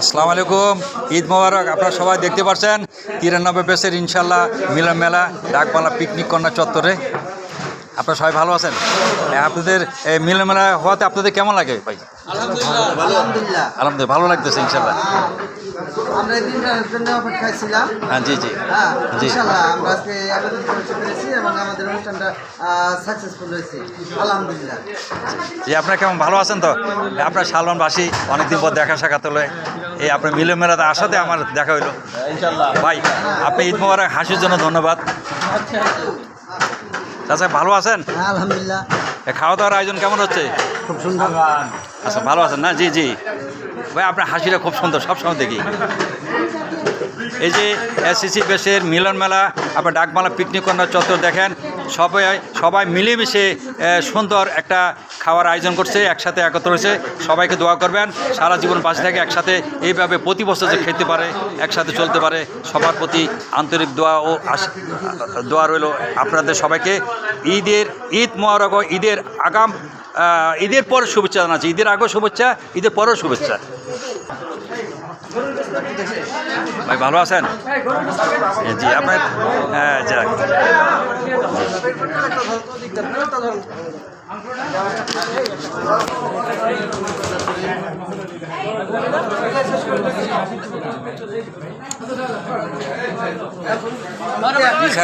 আসসালামু আলাইকুম, ঈদ মোবারক। আপনারা সবাই দেখতে পাচ্ছেন 93 বেসের ইনশাল্লাহ মিলন মেলা ডাকবাংলা পিকনিক কর্নার চত্বরে। আপনারা সবাই ভালো আছেন? আপনাদের এই মিলন মেলা হওয়াতে আপনাদের কেমন লাগে ভাই? আলহামদুলিল্লাহ ভালো লাগতেছে ইনশাল্লাহ। আমরা এই দিনটার জন্য অপেক্ষায় ছিলাম। হ্যাঁ জি জি হ্যাঁ জি ইনশাআল্লাহ আমরা আজকে আবেদন করতে পেরেছি এবং আমাদের অনুষ্ঠানটা সাকসেসফুল হয়েছে আলহামদুলিল্লাহ। জি, আপনারা কেমন ভালো আছেন তো? আপনার শালবনবাসী অনেকদিন পর দেখা সাক্ষাৎ হলো, এই আপনার মিলন মেলাতে আসাতে আমার দেখা হইলো ইনশাল্লাহ। ভাই আপনি ঈদ মোবারক, হাসির জন্য ধন্যবাদ। আচ্ছা ভালো আছেন? হ্যাঁ আলহামদুলিল্লাহ। খাওয়া দাওয়ার আয়োজন কেমন হচ্ছে? খুব সুন্দর। আচ্ছা ভালো আছেন না? জি জি ভাই, আপনার হাসিটা খুব সুন্দর, সবসময় দেখি। এই যে এসএসসি বেসের মিলন মেলা, আপনার ডাকবাংলা পিকনিক কর্নার চত্বর দেখেন, সবাই মিলেমিশে সুন্দর একটা খাওয়ার আয়োজন করছে, একসাথে একত্র হয়েছে। সবাইকে দোয়া করবেন সারা জীবন বাঁচে থাকে একসাথে, এইভাবে প্রতি বছর যে খেতে পারে, একসাথে চলতে পারে। সবার প্রতি আন্তরিক দোয়া ও দোয়া রইল আপনাদের সবাইকে। ঈদ মোবারক, ঈদের পর শুভেচ্ছা জানাচ্ছি। ঈদের আগেও শুভেচ্ছা, ঈদের পরেও শুভেচ্ছা। ভাই ভালো আছেন? জি আপনার যাক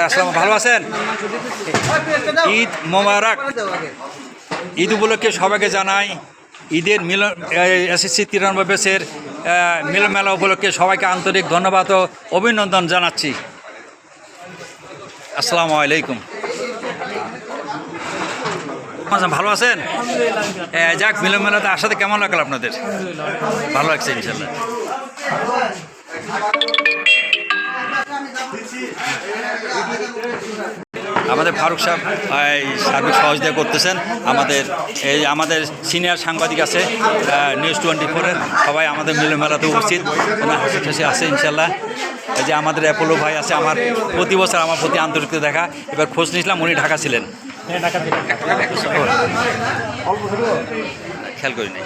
আসসালাম, ভালো আছেন? ঈদ মোবারক। ঈদ উপলক্ষে সবাইকে জানাই ঈদের মিলন এসএসসি 93 বেসের মিলন মেলা উপলক্ষে সবাইকে আন্তরিক ধন্যবাদ ও অভিনন্দন জানাচ্ছি। আসসালামু আলাইকুম। ভালো আছেন? যাক, মিলন মেলাতে আসাতে কেমন লাগলো আপনাদের? ভালো লাগছে ইনশাল্লাহ। আমাদের ফারুক সাহেব সার্বিক সহযোগিতা করতেছেন। আমাদের সিনিয়র সাংবাদিক আছে নিউজ 24-এর, সবাই আমাদের মিলন মেলাতে উপস্থিত। ওনার হাসি ঠাসি আছে ইনশাল্লাহ। এই যে আমাদের অ্যাপোলো ভাই আছে, আমার প্রতি বছর আমার প্রতি আন্তরিকতা দেখা। এবার খোঁজ নিয়েছিলাম, উনি ঢাকা ছিলেন, খেয়াল করি নাই।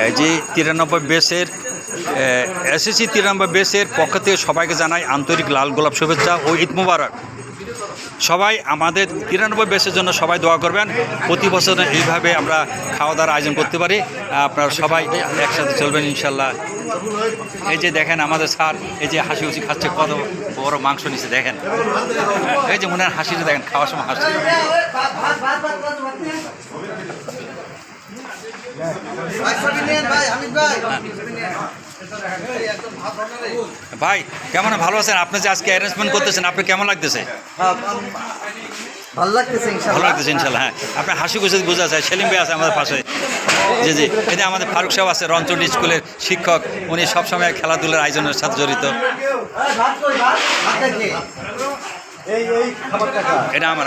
এই যে 93 বেসের এসএসসি 93 বেসের পক্ষ থেকে সবাইকে জানাই আন্তরিক লাল গোলাপ শুভেচ্ছা ও ঈদ মোবারক। সবাই আমাদের 93 বেসের জন্য সবাই দোয়া করবেন। প্রতি বছর এইভাবে আমরা খাওয়া দাওয়ার আয়োজন করতে পারি, আপনারা সবাই একসাথে চলবেন ইনশাল্লাহ। এই যে দেখেন আমাদের স্যার, এই যে হাসি খুশি খাচ্ছে, কত বড় মাংস নিচ্ছে দেখেন। এই যে মনে হয় হাসিটা দেখেন, খাওয়ার সময় হাসি। ভাই কেমন ভালো আছেন? আপনি যে আজকে অ্যারেঞ্জমেন্ট করতেছেন, আপনি কেমন লাগতেছে? ভালো লাগতেছে ইনশাল্লাহ। হ্যাঁ, আপনার হাসি খুশি বোঝা যায়। সেলিম ভাই আছে আমাদের পাশে। জি জি, এই যে আমাদের ফারুক সাহেব আছে, রঞ্চন্ডী স্কুলের শিক্ষক, উনি সবসময় খেলাধুলার আয়োজনের সাথে জড়িত। এটা আমার